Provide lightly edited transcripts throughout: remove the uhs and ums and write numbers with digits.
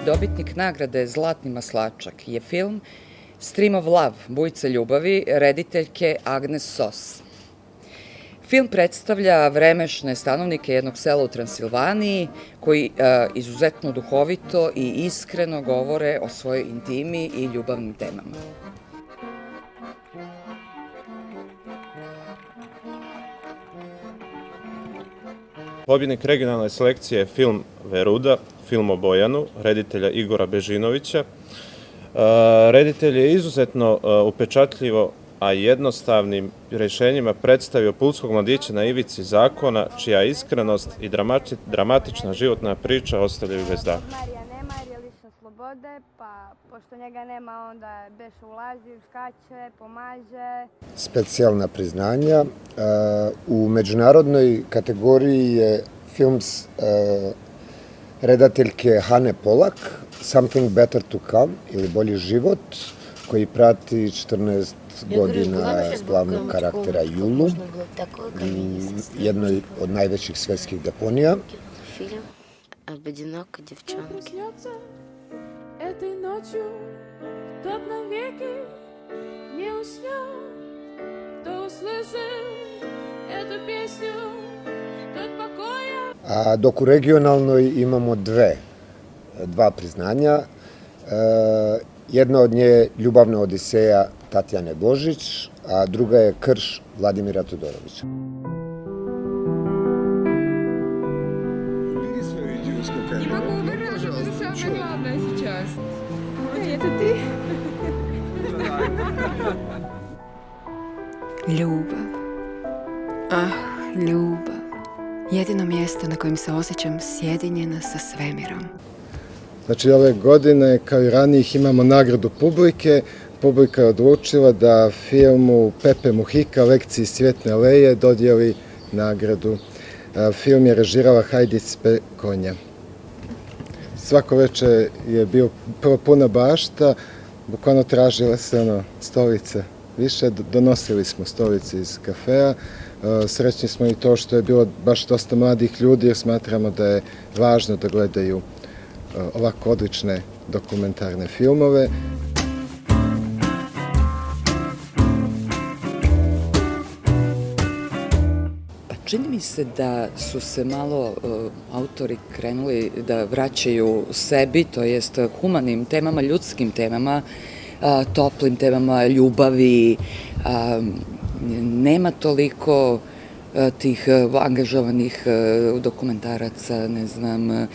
Dobitnik nagrade Zlatni maslačak je film Stream of Love, Bujica ljubavi, rediteljke Agnes Sos. Film predstavlja vremešne stanovnike jednog sela u Transilvaniji koji izuzetno duhovito i iskreno govore o svojoj intimi i ljubavnim temama. Pobjednik regionalne selekcije je film Veruda, film o Bojanu, reditelja Igora Bežinovića. Reditelj je izuzetno upečatljivo, a jednostavnim rješenjima predstavio pulskog mladića na ivici zakona, čija iskrenost i dramatična životna priča ostavljaju bez daha. Nema jer je lišen slobode, pa pošto njega nema, onda beše ulazi, skače, pomaže. Specijalna priznanja. U međunarodnoj kategoriji je film redateljke Hane Polak, Something Better to Come, ili Bolji život, koji prati 14 godina glavnog karaktera Julu, jednoj od najvećih svetskih deponija. Film об одинокой девчонке. Этой ночью тот навеки не уснет, кто услышит эту песню, тот покоя. A dok u regionalnoj imamo dva priznanja. Jedna od nje je Ljubavna odiseja Tatjane Božić, a druga je Krš Vladimira Todorovića. Не могу убирать, это самое главное сейчас. Это ты? Ljubav. Ah, ljubav. Jedino mjesto na kojem se osjećam sjedinjena sa svemirom. Znači, ove godine, kao i ranijih, imamo nagradu publike. Publika je odlučila da filmu Pepe Muhika, Lekcije iz Cvjetne aleje, dodijeli nagradu. Film je režirala Hajdic Pekonja. Svako večer je bio prvo puna bašta, bukvalno tražila se stolice više, donosili smo stolice iz kafea. Srećni smo i to što je bilo baš dosta mladih ljudi, jer smatramo da je važno da gledaju ovako odlične dokumentarne filmove. Čini mi se da su se malo autori krenuli da vraćaju sebi, to jest humanim temama, ljudskim temama, toplim temama, ljubavi. Nema toliko tih angažovanih dokumentaraca, ne znam.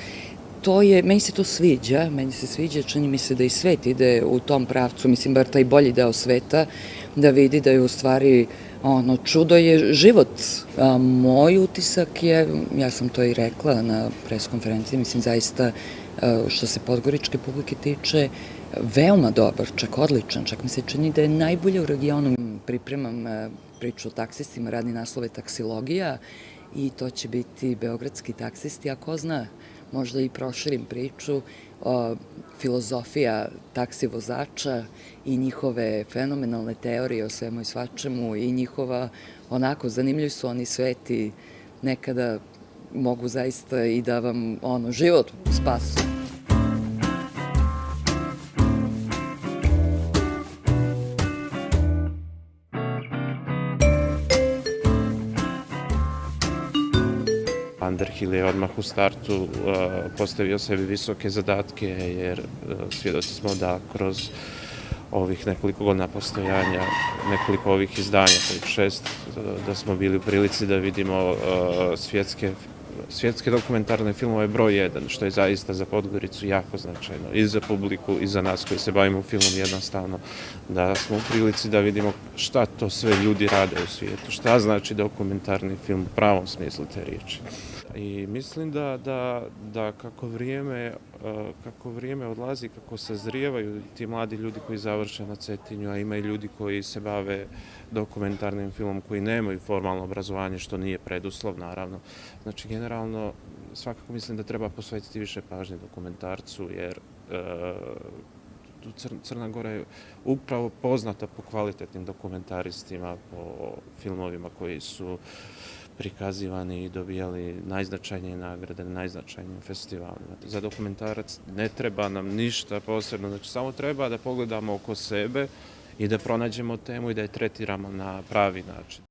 Meni se to sviđa, čini mi se da i svet ide u tom pravcu, mislim, bar taj bolji deo sveta, da vidi da je u stvari čudo je život. Moj utisak je, ja sam to i rekla na preskonferenciji, mislim zaista što se podgoričke publike tiče, veoma dobar, čak odličan, čak mi se čini da je najbolje u regionu. Pripremam priču o taksistima, radni naslov je Taksilogija i to će biti beogradski taksisti, a ko zna, možda i proširim priču, filozofija taksi vozača i njihove fenomenalne teorije o svemu i svačemu i njihova, onako, zanimljivi su oni sveti, nekada mogu zaista i da vam, život spasu. Underhill je odmah u startu postavio sebi visoke zadatke, jer svjedoci smo da kroz ovih nekoliko godina postojanja, nekoliko ovih izdanja, 6, da smo bili u prilici da vidimo svjetske dokumentarne filmove broj 1, što je zaista za Podgoricu jako značajno, i za publiku i za nas koji se bavimo filmom, jednostavno da smo u prilici da vidimo šta to sve ljudi rade u svijetu, šta znači dokumentarni film u pravom smislu te riječi. I mislim da kako vrijeme odlazi, kako sazrijevaju ti mladi ljudi koji završe na Cetinju, a ima i ljudi koji se bave dokumentarnim filmom, koji nemaju formalno obrazovanje, što nije preduslov, naravno. Znači, generalno, svakako mislim da treba posvetiti više pažnje dokumentarcu, jer Crna Gora je upravo poznata po kvalitetnim dokumentaristima, po filmovima koji su prikazivani i dobijali najznačajnije nagrade na najznačajnijim festivalima. Za dokumentarac ne treba nam ništa posebno, znači samo treba da pogledamo oko sebe i da pronađemo temu i da je tretiramo na pravi način.